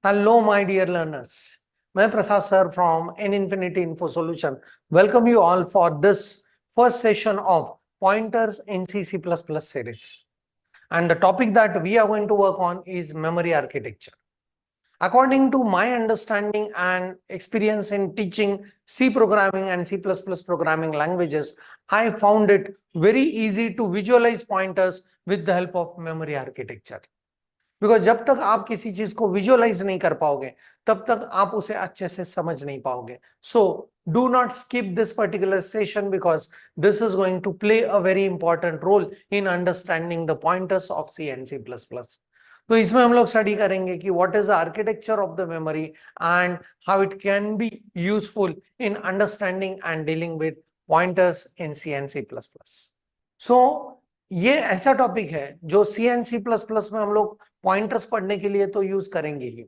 Hello, my dear learners. मैं प्रसाद sir from N Infinity Info Solution. Welcome you all for this first session of Pointers in C++ series. And the topic that we are going to work on is memory architecture. According to my understanding and experience in teaching C programming and C++ programming languages, I found it very easy to visualize pointers with the help of memory architecture. Because जब तक आप किसी चीज को visualise नहीं कर पाओगे तब तक आप उसे अच्छे से समझ नहीं पाओगे. So do not skip this particular session because this is going to play a very important role in understanding the pointers of C and C plus plus. तो इसमें हम लोग स्टडी करेंगे कि what is the architecture of the memory and how it can be useful in understanding and dealing with pointers in C and C plus plus. So ये ऐसा topic है जो सी एंड सी प्लस प्लस में हम लोग pointers पढ़ने के लिए तो यूज करेंगे ही,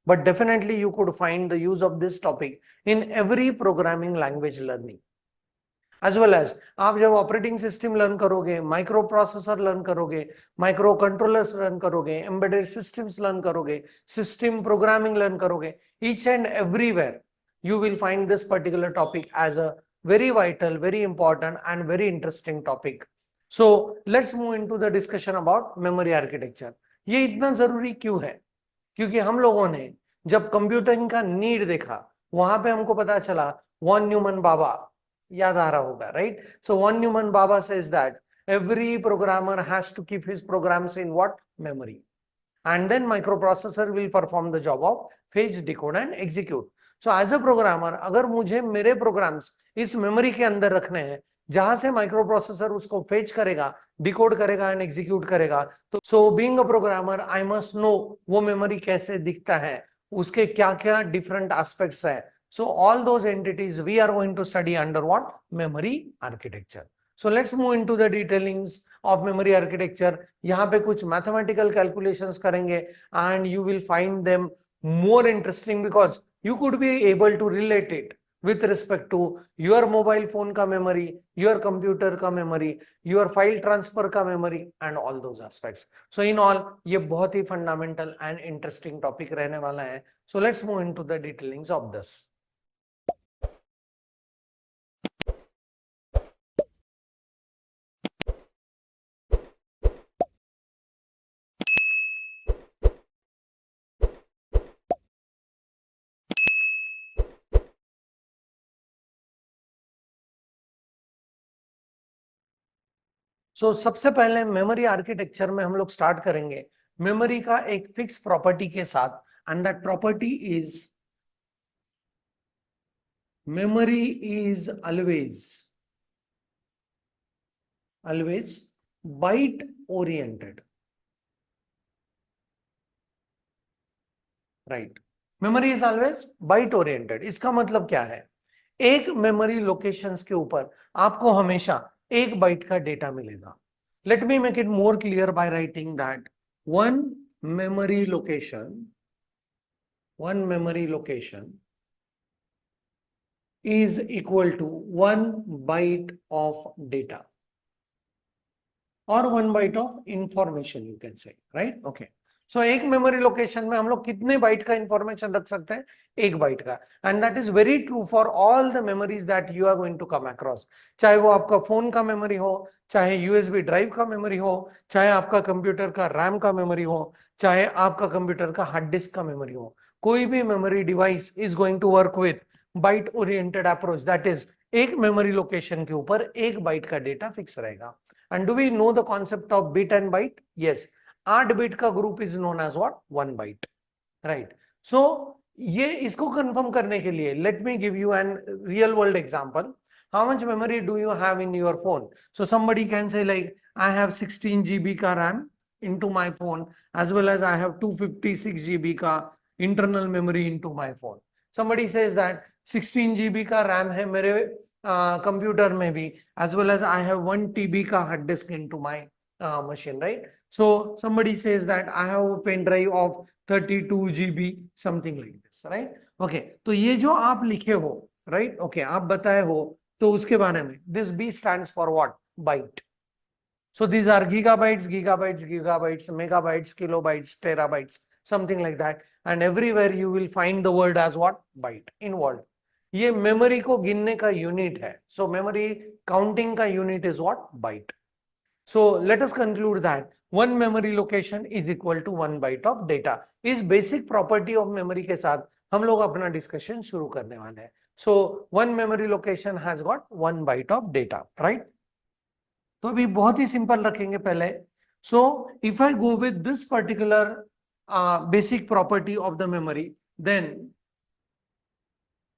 but definitely you could find the use of this topic in every programming language learning as well as आप जब ऑपरेटिंग सिस्टम लर्न करोगे, माइक्रो प्रोसेसर लर्न करोगे, माइक्रो कंट्रोलर्स लर्न करोगे, एम्बेडेड सिस्टम्स लर्न करोगे, system programming learn करोगे, each and everywhere you will find this particular topic as a very vital, very important and very interesting topic. So let's move into the discussion about memory architecture. ये इतना जरूरी क्यों है? क्योंकि हम लोगों ने जब कंप्यूटिंग का नीड देखा वहां पे हमको पता चला वॉन न्यूमन बाबा याद आ रहा होगा, राइट? सो वॉन न्यूमन बाबा says that every programmer has to keep his programs in what? Memory. And then microprocessor will perform the job of fetch, decode and execute. So as a programmer, अगर मुझे मेरे programs इस memory के अंदर रखने हैं जहां से माइक्रो प्रोसेसर उसको फेच करेगा, डिकोड करेगा एंड एग्जीक्यूट करेगा, तो so being a programmer I must know वो मेमोरी कैसे दिखता है, उसके क्या क्या डिफरेंट एस्पेक्ट्स है. So all those entities we are going to study under what? Memory architecture. So let's move into the detailings of memory architecture. यहाँ पे कुछ मैथमेटिकल कैलकुलेशंस करेंगे and you will find them more interesting because you could be able to relate it with respect to your mobile phone का memory, your computer का memory, your file transfer का memory and all those aspects. So in all ये बहुत ही fundamental and interesting topic रहने वाला है. So let's move into the detailings of this. सो सबसे पहले मेमोरी आर्किटेक्चर में हम लोग स्टार्ट करेंगे मेमोरी का एक फिक्स प्रॉपर्टी के साथ and that property is memory is always byte oriented, right? Memory is always byte oriented. इसका मतलब क्या है? एक मेमोरी लोकेशंस के ऊपर आपको हमेशा एक बाइट का डेटा मिलेगा. Let me make it more clear by writing that one memory location is equal to 1 byte of data or 1 byte of information, you can say, right? Okay. So एक memory location में हम लोग कितने bite का information रख सकते हैं? एक बाइट का. And that is very true for all the memories that you are going to come across. चाहे वो आपका फोन का मेमोरी हो, चाहे यूएसबी ड्राइव का मेमोरी हो, चाहे आपका कंप्यूटर का रैम का मेमोरी हो, चाहे आपका कंप्यूटर का हार्ड डिस्क का मेमोरी हो, कोई भी memory device is going to work with byte oriented approach. That is एक मेमोरी लोकेशन के ऊपर एक बाइट का डेटा फिक्स रहेगा. And do we know the concept of bit and byte? Yes. 8 bit का group is known as what? 1 byte. Right. So ये इसको confirm करने के लिए let me give you an real world example. How much memory do you have in your phone? So somebody can say like I have 16 GB का RAM into my phone as well as I have 256 GB का internal memory into my phone. Somebody says that 16 GB का RAM है मेरे computer में भी as well as I have 1 TB का hard disk into my machine, right? So somebody says that I have a pen drive of 32 GB something like this, right? Okay, तो ये जो आप लिखे हो, right? Okay, आप बताए हो तो उसके बारे में this B stands for what? Byte. So these are gigabytes, megabytes, kilobytes, terabytes. something like that, and everywhere you will find the word as what? Byte involved. ये मेमोरी को गिनने का यूनिट है. So memory counting का unit is what? Byte. So let us conclude that one memory location is equal to 1 byte of data. इस basic property of memory के साथ हम लोग अपना discussion शुरू करने वाले हैं. So one memory location has got 1 byte of data, right? तो अभी बहुत ही सिंपल रखेंगे पहले. So if I go with this particular basic property of the memory, then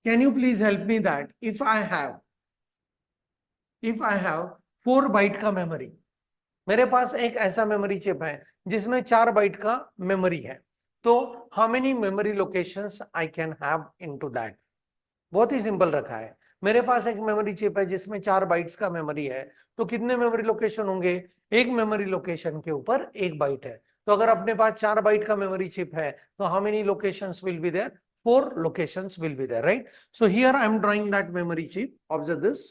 can you please help me that if I have 4 byte का memory, मेरे पास एक ऐसा memory chip है जिसमें 4 बाइट का मेमोरी है, तो how many memory locations I can have into that? बहुत ही सिंपल रखा है. मेरे पास एक मेमोरी चिप है जिसमें 4 बाइट्स का मेमोरी है, तो कितने मेमोरी लोकेशन होंगे? एक मेमोरी लोकेशन के ऊपर 1 बाइट है. तो अगर अपने पास 4 बाइट का मेमोरी चिप है तो how many locations will be there? 4 locations will be there, right? So here I am drawing that memory chip. Observe this.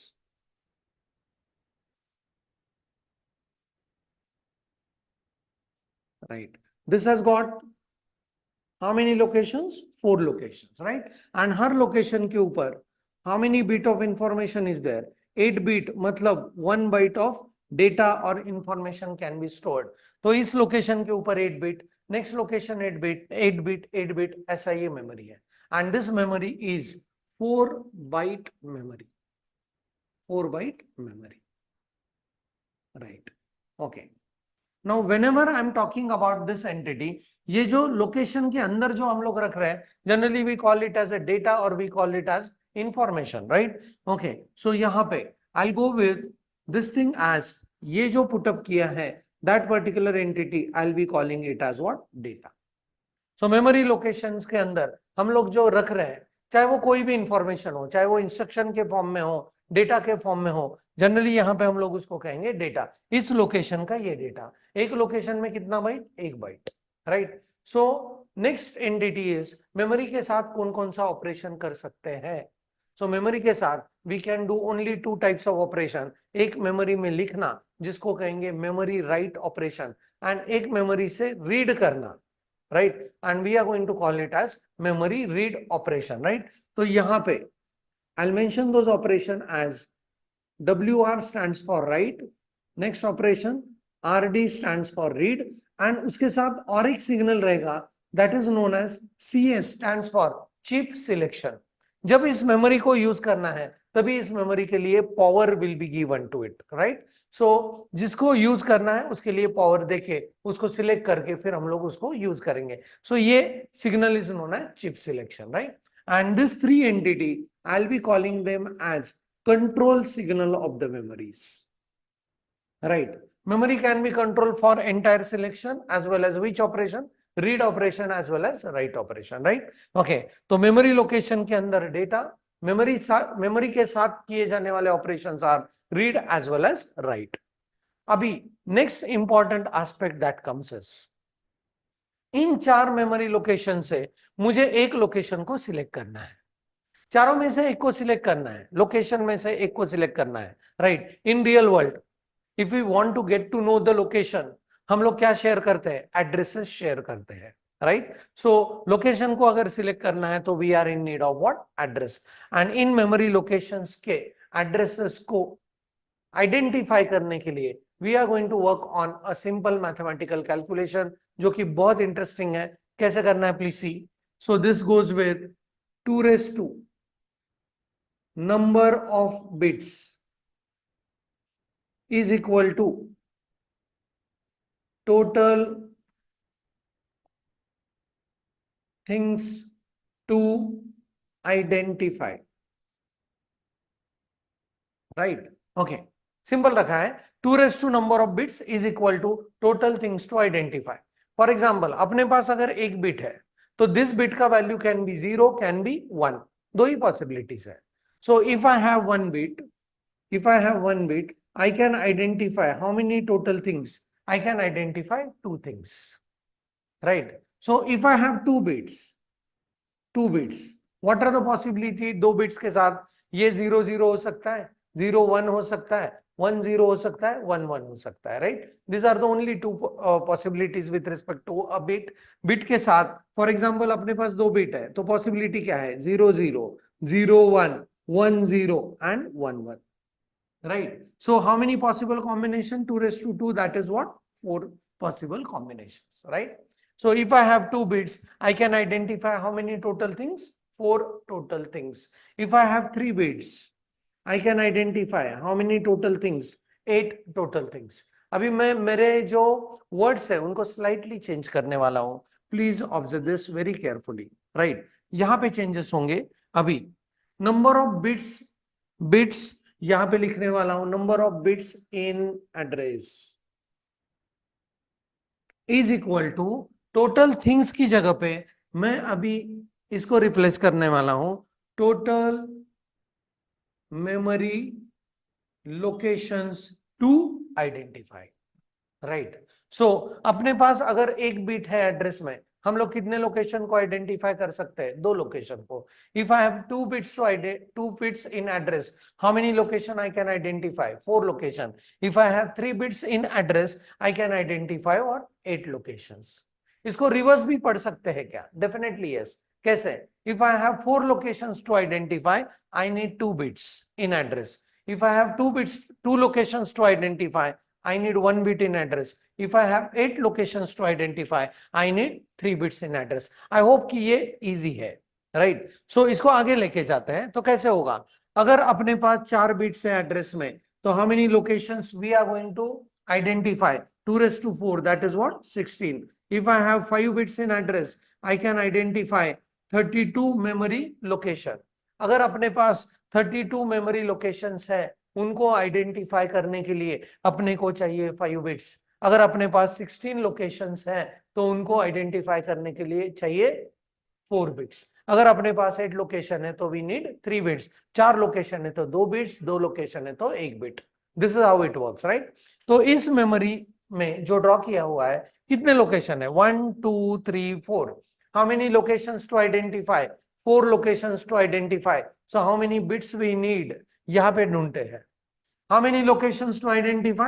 Right. This has got how many locations? 4 locations, right? And her location के ऊपर how many bit of information is there? 8 bit, मतलब 1 byte of data or information can be stored. तो इस location के ऊपर 8 bit, next location 8 bit, 8 bit, 8 bit, ऐसा ये memory है. And this memory is 4 byte memory. 4 byte memory. Right. Okay. Now whenever I am talking about this entity, ये जो location के अंदर जो हम लोग रख रहे हैं, generally we call it as a data or we call it as information, right? Okay, so यहाँ पे I'll go with this thing as ये जो put up किया है, that particular entity I'll be calling it as what? Data. So memory locations के अंदर हम लोग जो रख रहे हैं, चाहे वो कोई भी इंफॉर्मेशन हो, चाहे वो इंस्ट्रक्शन के फॉर्म में हो, डेटा के फॉर्म में हो, जनरली यहाँ पे हम लोग उसको कहेंगे डेटा. इस लोकेशन का ये डेटा, एक लोकेशन में कितना byte? 1 byte, right? So next entity is memory के साथ कौन कौन सा ऑपरेशन कर सकते हैं? सो मेमोरी के साथ we can do only 2 types of operation. एक मेमोरी में लिखना जिसको कहेंगे मेमोरी राइट ऑपरेशन, एंड एक मेमोरी से रीड करना, right? And we are going to call it as memory read operation, right? तो यहाँ पे I'll mention those operation as WR stands for write, next operation RD stands for read, and उसके साथ और एक signal रहेगा that is known as CS stands for chip selection. जब इस मेमोरी को यूज करना है तभी इस मेमोरी के लिए power will be given to it, right? So जिसको यूज करना है उसके लिए पावर देके उसको सिलेक्ट करके फिर हम लोग उसको यूज करेंगे. सो ये signal is known as chip selection, right? And this 3 entity I will be calling them as control signal of the memories, right? Memory can be controlled for entire selection as well as which operation? Read operation as well as write operation, right? Okay, तो memory location के अंदर data, memory के साथ किए जाने वाले operations are read as well as write. अभी next important aspect that comes is in 4 memory location से मुझे एक location को select करना है. चारों में से एक को सिलेक्ट करना है, लोकेशन में से एक को सिलेक्ट करना है, right? In real world if we want to get to know the location, हम लोग क्या शेयर करते हैं? एड्रेसेस शेयर करते हैं, राइट? सो लोकेशन को अगर सिलेक्ट करना है तो we are in need of what? Address. And in memory locations के एड्रेसेस को आइडेंटिफाई करने के लिए we are going to work on a simple mathematical calculation जो कि बहुत इंटरेस्टिंग है. कैसे करना है please see. So this goes with 2 raised to number of bits is equal to total things to identify, right? Okay, simple रखा है. 2 raised to number of bits is equal to total things to identify. For example, अपने पास अगर एक bit है तो this bit का value can be 0, can be 1. दो ही पॉसिबिलिटीज है. So if I have one bit, I can identify how many total things? I can identify 2 things, right? So if I have 2 bits, what are the possibility? 2 bits के साथ ये 0 0 हो सकता है, 0 1 हो सकता है, 1 0 हो सकता है, 1 1 हो सकता है, right? These are the only two possibilities with respect to a bit. Bit के साथ फॉर एग्जाम्पल अपने पास 2 बिट है, तो पॉसिबिलिटी क्या है? 0 0, 0 1, 1 0 and 1 1, right? So how many possible combination? 2 raised to 2, that is what? 4 possible combinations, right? So if I have 2 bits, I can identify how many total things? 4 total things. If I have 3 bits, I can identify how many total things? 8 total things. अभी मैं मेरे जो words है उनको slightly change करने वाला हूं. Please observe this very carefully, right? यहां पे चेंजेस होंगे. अभी नंबर ऑफ बिट्स यहां पे लिखने वाला हूं, number of bits in address is equal to total things की जगह पे मैं अभी इसको रिप्लेस करने वाला हूं, total memory locations to identify, right? So अपने पास अगर एक बिट है एड्रेस में, हम लोग कितने लोकेशन को आइडेंटिफाई कर सकते हैं? 2 लोकेशन को. If I have 2 bits two bits in address, how many location I can identify? 4 location. If I have 3 bits in address, I can identify और 8 लोकेशंस. इसको रिवर्स भी पढ़ सकते हैं क्या? Definitely yes. कैसे? If I have 4 locations to identify, I need 2 bits in address. If I have 2 locations to identify, I need 1 bit in address. If I have 8 locations to identify, I need 3 bits in address. I hope कि ये easy है, right? So इसको आगे लेके जाते हैं. तो कैसे होगा? अगर अपने पास 4 बिट्स है एड्रेस में, तो how many locations we are going to identify? 2 raised to 4, that is what? 16. If I have 5 bits in address, I can identify 32 memory location. अगर अपने पास 32 मेमोरी लोकेशंस है, उनको आइडेंटिफाई करने के लिए अपने को चाहिए 5 बिट्स. अगर अपने पास 16 लोकेशंस है, तो उनको आइडेंटिफाई करने के लिए चाहिए 4 बिट्स. अगर अपने पास 8 लोकेशन है तो वी नीड 3 बिट्स. 4 लोकेशन है तो 2 बिट्स, 2 लोकेशन है तो 1 bit. This is how it works, right? तो इस मेमोरी में जो ड्रॉ किया हुआ है, कितने लोकेशन है? 1 2 3 4. How many locations to identify? 4 locations to identify. So how many bits we need? यहाँ पे ढूंढते हैं. How many locations to identify?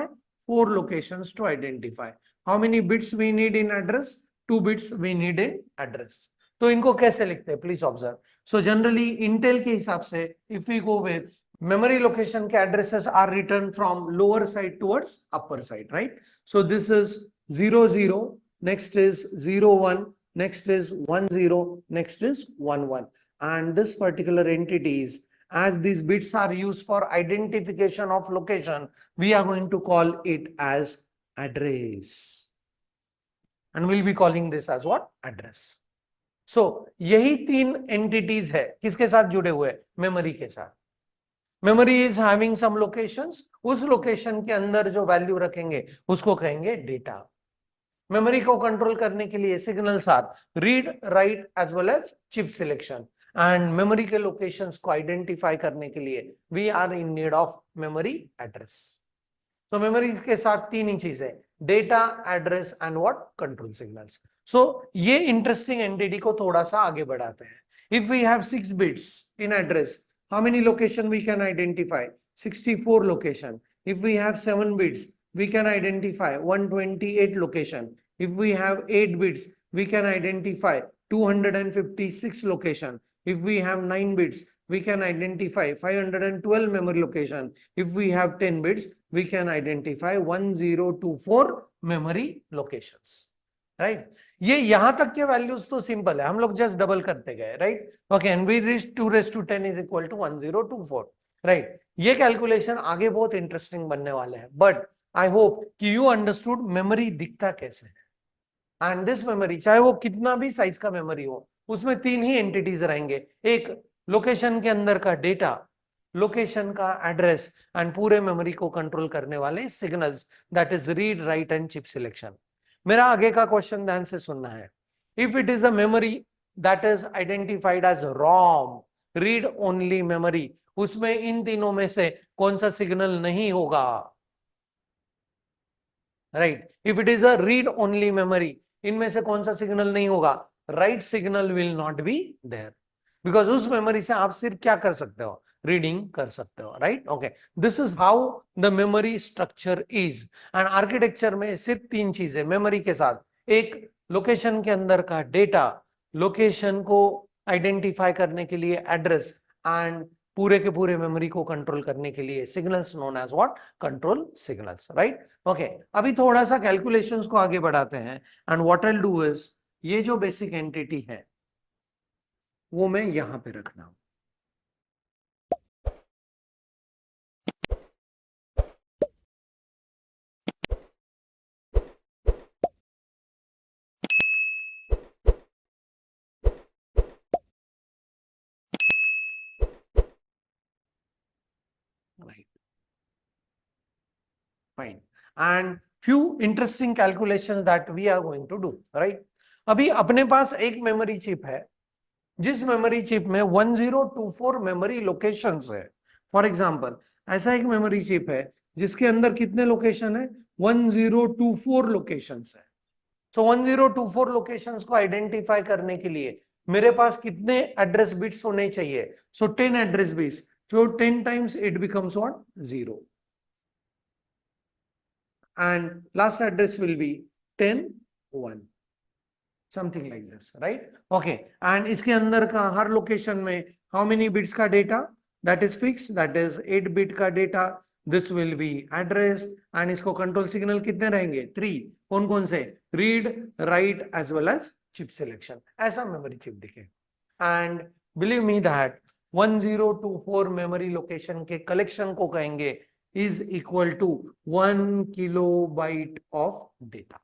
4 locations to identify. How many bits we need in address? 2 bits we need in address. तो इनको कैसे लिखते हैं? Please observe. So generally Intel के हिसाब से if we go with memory location के addresses are written from lower side towards upper side, right? So this is 0 0, next is 0 1, next is 1 0, next is 1 1, and this particular entities, as these bits are used for identification of location, we are going to call it as address, and we'll be calling this as what? Address. So यही 3 entities है किसके साथ जुड़े हुए? Memory के साथ. Memory is having some locations, उस location के अंदर जो वैल्यू रखेंगे उसको कहेंगे डेटा. मेमोरी को कंट्रोल करने के लिए signals are read, write as well as chip selection. And memory के लोकेशंस को आइडेंटिफाई करने के लिए we are in need of memory address. तो मेमोरी के साथ 3 ही चीजें, data, address and what? Control signals. So ये इंटरेस्टिंग एंटिटी को थोड़ा सा आगे बढ़ाते हैं. If we have 6 bits in address, how many location we can identify? 64 location. If we have 7 bits, we can identify 128 location. If we have 8 bits, we can identify 256 location. If we have 9 bits, we can identify 512 memory location. If we have 10 bits, we can identify 1024 memory locations. Right? ये यहां तक के values तो simple है, हम लोग just double करते गए, right? Okay, and we reach 2 raised to 10 is equal to 1024, right? ये कैलकुलेशन आगे बहुत इंटरेस्टिंग बनने वाले हैं, बट आई होप कि यू अंडरस्टूड मेमोरी दिखता कैसे है. एंड दिस मेमोरी, चाहे वो कितना भी साइज का मेमोरी हो, उसमें 3 ही एंटिटीज रहेंगे. एक लोकेशन के अंदर का डेटा, लोकेशन का एड्रेस, एंड पूरे मेमोरी को कंट्रोल करने वाले signals, that is read, write and chip selection. मेरा आगे का क्वेश्चन ध्यान से सुनना है. If it is a memory that is identified as ROM, read only memory, उसमें इन तीनों में से कौन सा सिग्नल नहीं होगा? Right? If it is a read only memory, इनमें से कौन सा सिग्नल नहीं होगा? Write signal will not be there, because उस मेमोरी से आप सिर्फ क्या कर सकते हो? रीडिंग कर सकते हो, right? Okay, this is how the memory structure is. And architecture में सिर्फ 3 चीजें मेमोरी के साथ, एक लोकेशन के अंदर का डेटा, लोकेशन को आइडेंटिफाई करने के लिए एड्रेस, एंड पूरे के पूरे मेमोरी को कंट्रोल करने के लिए signals known as what, control signals, right? Okay, अभी थोड़ा सा कैलकुलेशंस को आगे बढ़ाते हैं। And what I will do is, ये जो बेसिक एंटिटी है वो मैं यहां पे रखना हूं। Right. Fine. And few interesting calculations that we are going to do, right? अभी अपने पास एक मेमोरी चिप है, जिस मेमोरी चिप में 1024 मेमोरी लोकेशंस है। फॉर एग्जांपल, ऐसा एक मेमोरी चिप है जिसके अंदर कितने लोकेशन है, 1024 लोकेशंस है। सो 1024 लोकेशंस को आइडेंटिफाई करने के लिए मेरे पास कितने एड्रेस बिट्स होने चाहिए? सो 10 address bits, so 10 times it becomes what? 0. And last address will be 10 1, something like this, right? Okay, and इसके अंदर का हर लोकेशन में how many bits का data? That is fixed, that is 8 bit का data. this will be address, and इसको control signal कितने रहेंगे? 3। कौन कौन से? Read, write as well as chip selection. ऐसा मेमोरी चिप दिखे। And believe me that 1024 memory location के कलेक्शन को कहेंगे is equal to 1 kilobyte of data,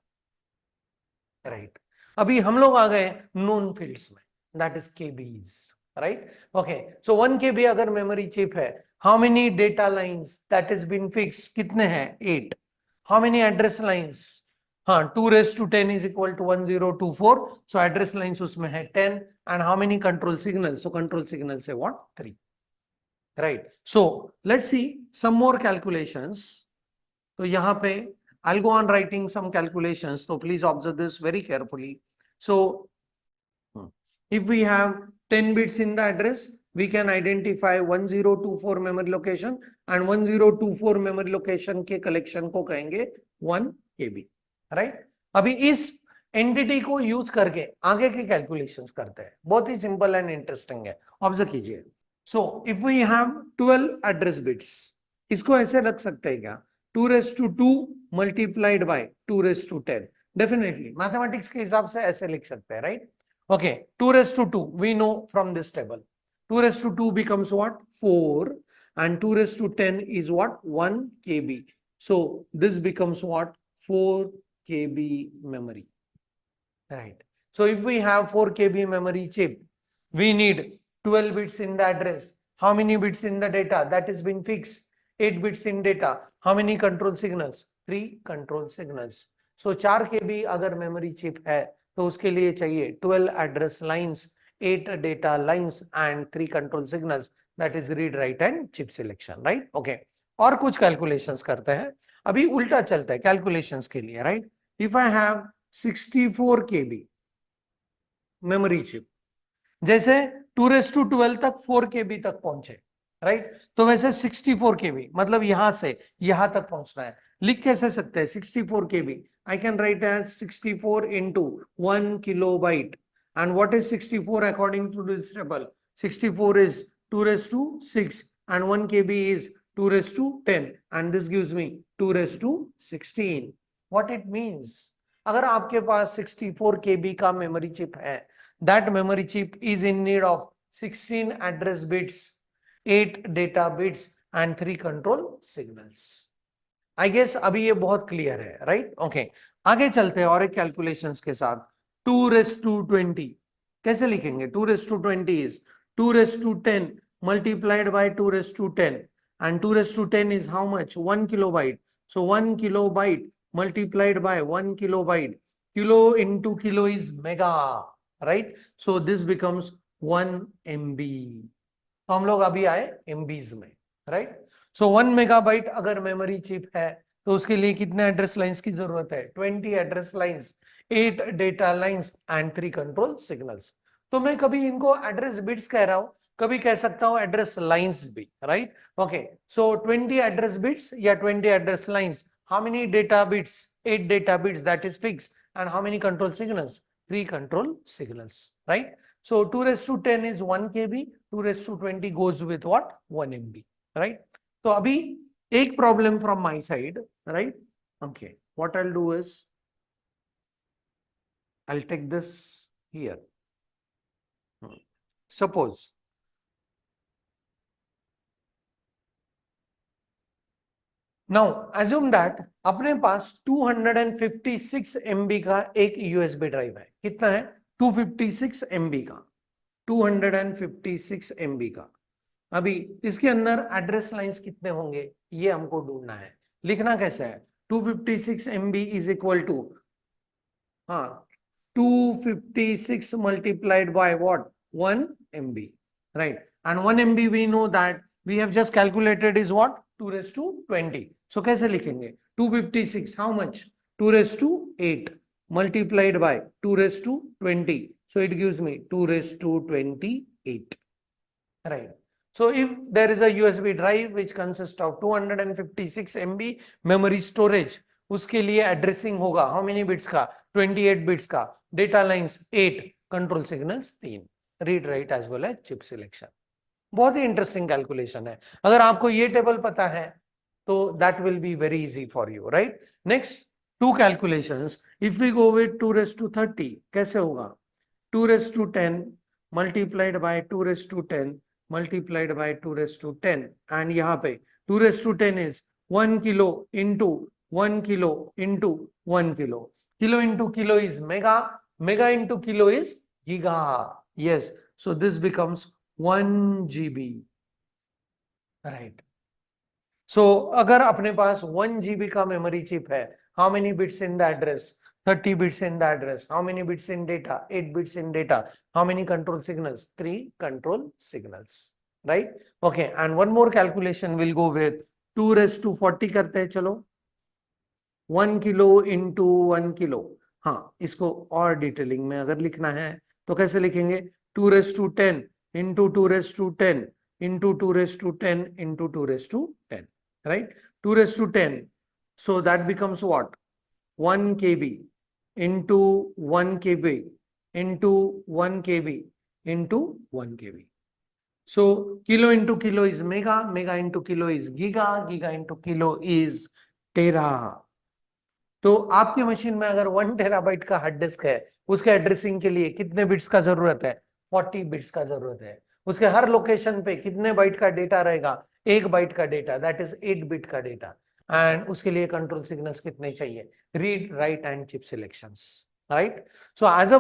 right? अभी हम लोग आ गए नोन फील्ड्स में, that is KBs, right? Okay, so 1 KB अगर मेमोरी चिप है, how many data lines that is been fix? कितने हैं? 8। How many address lines? हाँ, 2⁻10 is equal to 1024, so address lines उसमें है 10। And how many control signals? So control signal से what? 3, right? So let's see some more calculations. तो यहाँ पे I'll go on writing some calculations, so please observe this very carefully. So if we have 10 bits in the address, we can identify 1024 memory location, and 1024 memory location के collection को कहेंगे 1 KB, right? अभी इस entity को use करके आगे के calculations करते हैं, बहुत ही सिंपल एंड इंटरेस्टिंग है, ऑब्जर्व कीजिए। So if we have 12 address bits, इसको ऐसे रख सकते हैं क्या? 2⁻2 multiplied by 2⁻10। डेफिनेटली मैथमेटिक्स के हिसाब से ऐसे लिख सकते हैं, right? Okay, 2⁻2 we know from this table, 2⁻2 becomes what? 4, and 2⁻10 is what? 1 KB. So this becomes what? 4 KB memory, right? So if we have 4 KB memory chip, we need 12 bits in the address. How many bits in the data? That has been fixed. 8 bits in data. How many control signals? 3 control signals. So 4 KB अगर memory chip है तो उसके लिए चाहिए 12 address lines, 8 data lines and 3 control signals, that is read, write and chip selection, right? Okay. और कुछ calculations करते हैं। अभी उल्टा चलता है calculations के लिए, right? If I have 64 KB memory chip, जैसे 2⁻12 तक 4 KB तक पहुंचे, राइट? तो वैसे 64 KB मतलब यहां से यहां तक पहुंचना है। लिख कैसे सकते हैं 64 KB? I can write as 64 into 1 kilobyte. And what is 64 according to this table? 64 is 2⁻6 and 1 KB is 2⁻10, and this gives me 2⁻16. What it means? अगर आपके पास 64 KB का मेमोरी चिप है, that memory chip is in need of 16 address bits, 8 data bits and 3 control signals. I guess अभी ये बहुत clear है, right? Okay, आगे चलते हैं और एक कैलकुलेशंस के साथ। 2⁻20 कैसे लिखेंगे? 2⁻20 is 2⁻10 multiplied by 2⁻10, and 2⁻10 is how much? 1 kilobyte. So 1 kilobyte multiplied by 1 kilobyte. Kilo into kilo is mega, right? So this becomes 1 MB. तो हम लोग अभी आए MBs में, right? So 1 मेगाबाइट अगर मेमोरी चिप है तो उसके लिए कितने एड्रेस लाइंस की जरूरत है? 20 address lines, 8 data lines and 3 control signals. तो मैं कभी इनको एड्रेस बिट्स कह रहा हूं, कभी कह सकता हूं एड्रेस लाइंस भी, राइट? ओके, सो 20 एड्रेस बिट्स या 20 address lines, how many data bits? 8 data bits, that is fixed. And how many control signals? 3 control signals, right? So 2 raised to 10 is 1 kb, 2 raised to 20 goes with what? 1 MB, right? तो अभी एक problem from my side, right? Okay, what I'll do is I'll take this here. Suppose now assume that अपने पास 256 MB का एक USB drive है. कितना है? 256 MB का, 256 MB का. अभी इसके अंदर एड्रेस लाइंस कितने होंगे ये हमको ढूंढना है. लिखना कैसे है? 256 MB इज इक्वल टू, हाँ, 256 multiplied by what? 1 MB, right? And 1 MB we know that we have just calculated is what? 2 raised to 20. So कैसे लिखेंगे? 256 how much? 2 raised to 8 multiplied by 2 raised to 20. So it gives me 2 raised to 28, right? So if there is a USB drive which consists of 256 MB memory storage, उसके लिए addressing होगा how many bits का? 28 bits का. Data lines 8, control signals 3, read write as well as chip selection. बहुत ही interesting calculation है. अगर आपको ये टेबल पता है तो that will be very easy for you, right? Next to calculations. If we go with 2 raised to 30, कैसे होगा? 2 raised to 10 multiplied by 2 raised to 10 multiplied by 2 raised to 10, and यहाँ पे 2 raised to 10 is 1 kilo into 1 kilo into 1 kilo. Kilo into kilo is mega, mega into kilo is giga. Yes, so this becomes 1 GB, right? So अगर अपने पास 1 GB का memory chip है, how many bits in the address? 30 bits in the address. How many bits in data? 8 bits in data. How many control signals? 3 control signals, right? Okay, and one more calculation will go with 2 raised to 40 करते हैं. चलो 1 kilo into 1 kilo. हाँ, इसको और detailing में अगर लिखना है तो कैसे लिखेंगे? 2 raised to 10 into 2 raised to 10 into 2 raised to 10 into 2 raised to 10, right? 2 raised to 10, so that becomes what? 1 kb into 1 kb into 1 kb into 1 kb. So kilo into kilo is mega, mega into kilo is giga, giga into kilo is tera. तो आपकी machine में अगर 1 terabyte का hard disk है, उसके addressing के लिए कितने बिट्स का जरूरत है? 40 बिट्स का जरूरत है. उसके हर लोकेशन पे कितने बाइट का डेटा रहेगा? 1 बाइट का डेटा, दैट इज 8 बिट का डेटा. एंड उसके लिए कंट्रोल सिग्नल्स कितने चाहिए? Read, write and chip selections, right? So as a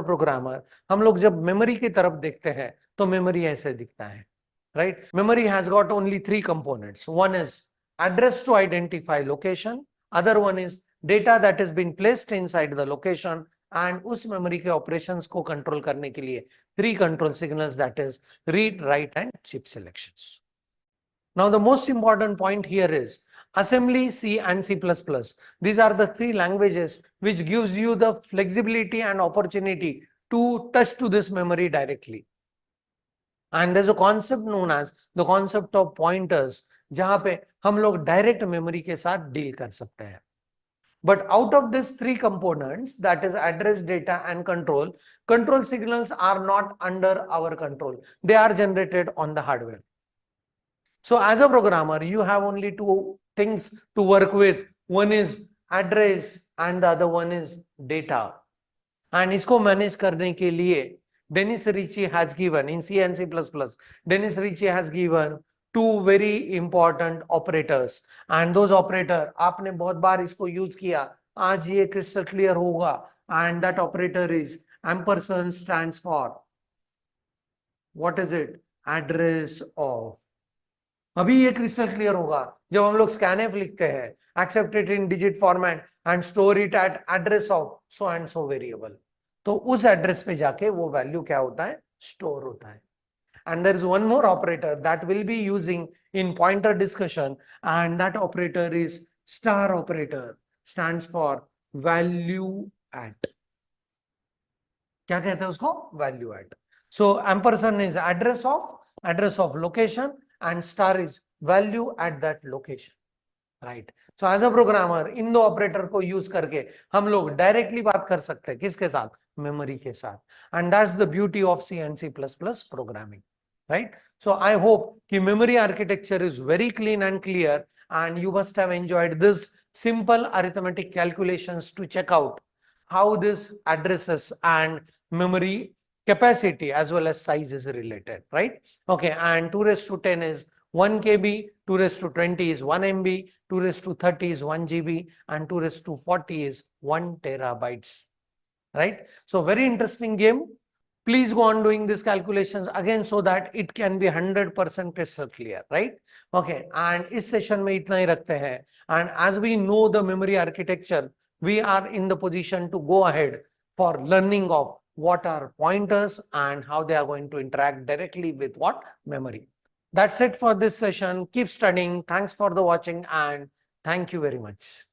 programmer हम लोग जब मेमोरी की तरफ देखते हैं तो मेमोरी ऐसे दिखता है, right? Memory has got only 3 components. One is address to identify location, other one is data that has been placed inside the location, and उस मेमोरी के ऑपरेशंस को कंट्रोल करने के लिए 3 control signals, that is read, write and chip selections. Now the most important point here is assembly, C and C++. These are the 3 languages which gives you the flexibility and opportunity to touch to this memory directly. And there's a concept known as the concept of pointers, जहां पे हम लोग direct memory के साथ deal कर सकते हैं. But out of these 3 components, that is address, data and control signals are not under our control. They are generated on the hardware. So as a programmer, you have only 2 things to work with. One is address and the other one is data. And इसको manage करने के लिए Dennis Ritchie has given in C and C++, Dennis Ritchie has given 2 very important operators, and those operator आपने बहुत बार इसको use किया, आज ये क्रिस्टल क्लियर होगा. And that operator is ampersand, stands for what is it? Address of. अभी ये crystal clear होगा जब हम लोग scanf लिखते हैं, accept it in digit format and store it at address of so and so variable. तो उस एड्रेस पे जाके वो वैल्यू क्या होता है? स्टोर होता है. And there is one more operator that will be using in pointer discussion, and that operator is star operator, stands for value at. क्या कहते हैं उसको? Value at. So ampersand is address of location, and star is value at that location, right? So as a programmer, इन दो operator को use करके हम लोग directly बात कर सकते हैं किसके साथ, मेमोरी के साथ. And that's the beauty of C and C plus plus programming, right? So I hope कि memory architecture is very clean and clear, and you must have enjoyed this simple arithmetic calculations to check out how this addresses and memory capacity as well as size is related, right? Okay, and 2 raised to 10 is 1 KB, 2 raised to 20 is 1 MB, 2 raised to 30 is 1 GB, and 2 raised to 40 is 1 terabytes, right? So very interesting game. Please go on doing these calculations again so that it can be 100% crystal clear, right? Okay, and इस session में इतना ही रखते हैं. And as we know the memory architecture, we are in the position to go ahead for learning of what are pointers and how they are going to interact directly with what memory. That's it for this session. Keep studying. Thanks for the watching, and thank you very much.